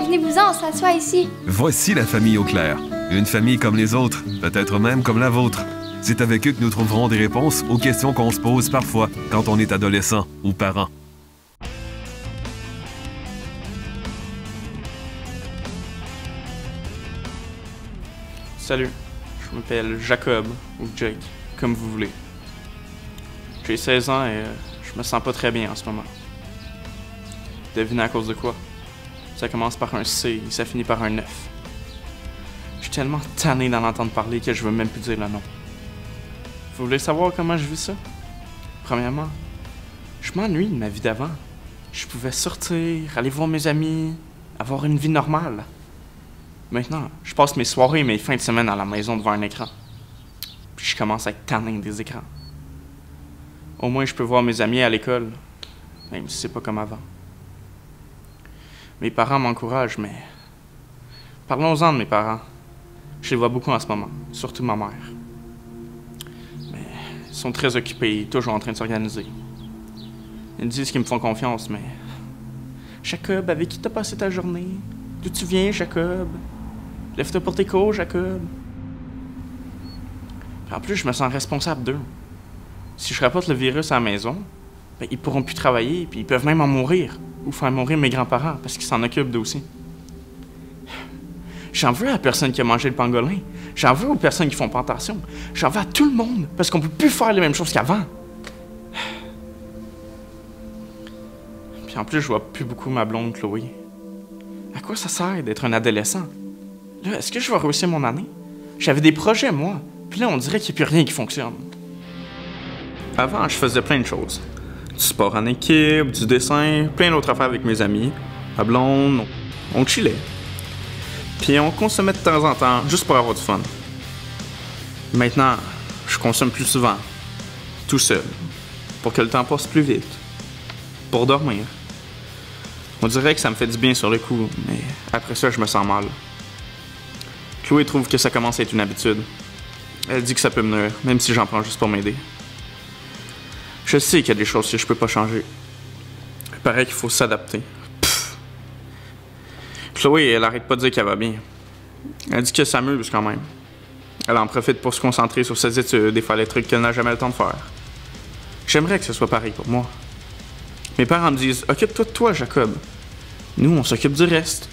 Convenez-vous-en, on s'assoit ici. Voici la famille Auclair. Une famille comme les autres, peut-être même comme la vôtre. C'est avec eux que nous trouverons des réponses aux questions qu'on se pose parfois quand on est adolescent ou parent. Salut, je m'appelle Jacob, ou Jake, comme vous voulez. J'ai 16 ans et je me sens pas très bien en ce moment. Devinez à cause de quoi? Ça commence par un C et ça finit par un 9. Je suis tellement tanné d'en entendre parler que je veux même plus dire le nom. Vous voulez savoir comment je vis ça? Premièrement, je m'ennuie de ma vie d'avant. Je pouvais sortir, aller voir mes amis, avoir une vie normale. Maintenant, je passe mes soirées et mes fins de semaine à la maison devant un écran. Puis je commence à être tanné des écrans. Au moins, je peux voir mes amis à l'école, même si c'est pas comme avant. Mes parents m'encouragent, mais... Parlons-en de mes parents. Je les vois beaucoup en ce moment, surtout ma mère. Mais ils sont très occupés, toujours en train de s'organiser. Ils me disent qu'ils me font confiance, mais... Jacob, avec qui t'as passé ta journée? D'où tu viens, Jacob? Lève-toi pour tes cours, Jacob. Puis en plus, je me sens responsable d'eux. Si je rapporte le virus à la maison, ben, ils pourront plus travailler, puis ils peuvent même en mourir. Ou faire mourir mes grands-parents, parce qu'ils s'en occupent d'eux aussi. J'en veux à la personne qui a mangé le pangolin. J'en veux aux personnes qui font pas attention. J'en veux à tout le monde, parce qu'on peut plus faire les mêmes choses qu'avant. Puis en plus, je vois plus beaucoup ma blonde Chloé. À quoi ça sert d'être un adolescent? Là, est-ce que je vais réussir mon année? J'avais des projets, moi. Puis là, on dirait qu'il n'y a plus rien qui fonctionne. Avant, je faisais plein de choses. Du sport en équipe, du dessin, plein d'autres affaires avec mes amis. Ma blonde, on chillait. Puis on consommait de temps en temps, juste pour avoir du fun. Maintenant, je consomme plus souvent. Tout seul. Pour que le temps passe plus vite. Pour dormir. On dirait que ça me fait du bien sur le coup, mais après ça, je me sens mal. Chloé trouve que ça commence à être une habitude. Elle dit que ça peut me nuire, même si j'en prends juste pour m'aider. Je sais qu'il y a des choses que je peux pas changer. Il paraît qu'il faut s'adapter. Chloé, elle arrête pas de dire qu'elle va bien. Elle dit qu'elle s'amuse quand même. Elle en profite pour se concentrer sur ses études et faire les trucs qu'elle n'a jamais le temps de faire. J'aimerais que ce soit pareil pour moi. Mes parents me disent « Occupe-toi de toi, Jacob. » Nous, on s'occupe du reste.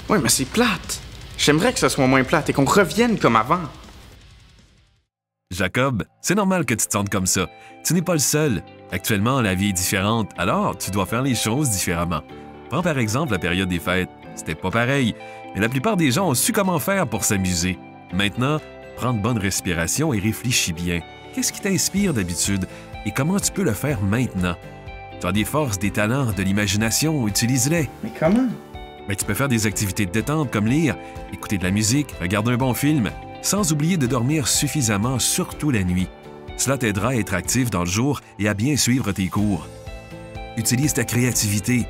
Oui, mais c'est plate. J'aimerais que ce soit moins plate et qu'on revienne comme avant. Jacob, c'est normal que tu te sentes comme ça. Tu n'es pas le seul. Actuellement, la vie est différente, alors tu dois faire les choses différemment. Prends par exemple la période des fêtes. C'était pas pareil, mais la plupart des gens ont su comment faire pour s'amuser. Maintenant, prends de bonnes respirations et réfléchis bien. Qu'est-ce qui t'inspire d'habitude et comment tu peux le faire maintenant? Tu as des forces, des talents, de l'imagination, utilise-les. Mais comment? Ben, tu peux faire des activités de détente comme lire, écouter de la musique, regarder un bon film, sans oublier de dormir suffisamment, surtout la nuit. Cela t'aidera à être actif dans le jour et à bien suivre tes cours. Utilise ta créativité.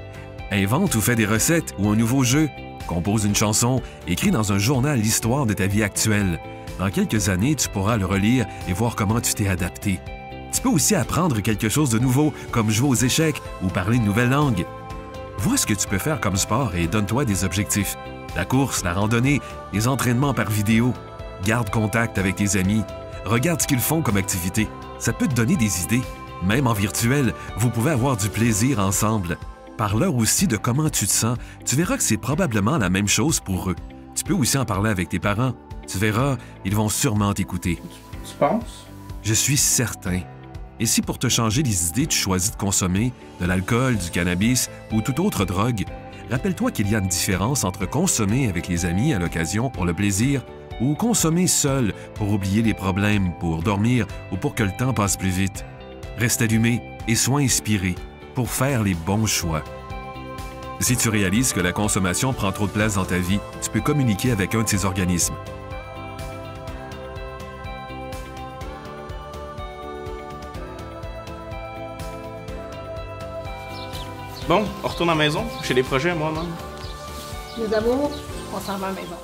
Invente ou fais des recettes ou un nouveau jeu. Compose une chanson, écris dans un journal l'histoire de ta vie actuelle. Dans quelques années, tu pourras le relire et voir comment tu t'es adapté. Tu peux aussi apprendre quelque chose de nouveau, comme jouer aux échecs ou parler une nouvelle langue. Vois ce que tu peux faire comme sport et donne-toi des objectifs. La course, la randonnée, les entraînements par vidéo. Garde contact avec tes amis. Regarde ce qu'ils font comme activité. Ça peut te donner des idées. Même en virtuel, vous pouvez avoir du plaisir ensemble. Parle-leur aussi de comment tu te sens. Tu verras que c'est probablement la même chose pour eux. Tu peux aussi en parler avec tes parents. Tu verras, ils vont sûrement t'écouter. Tu penses? Je suis certain. Et si pour te changer les idées, tu choisis de consommer de l'alcool, du cannabis ou toute autre drogue, rappelle-toi qu'il y a une différence entre consommer avec les amis à l'occasion pour le plaisir ou consommer seul pour oublier les problèmes, pour dormir ou pour que le temps passe plus vite. Reste allumé et sois inspiré pour faire les bons choix. Si tu réalises que la consommation prend trop de place dans ta vie, tu peux communiquer avec un de ces organismes. Bon, on retourne à la maison. J'ai des projets, moi, non? Nos amours, on s'en va à la maison.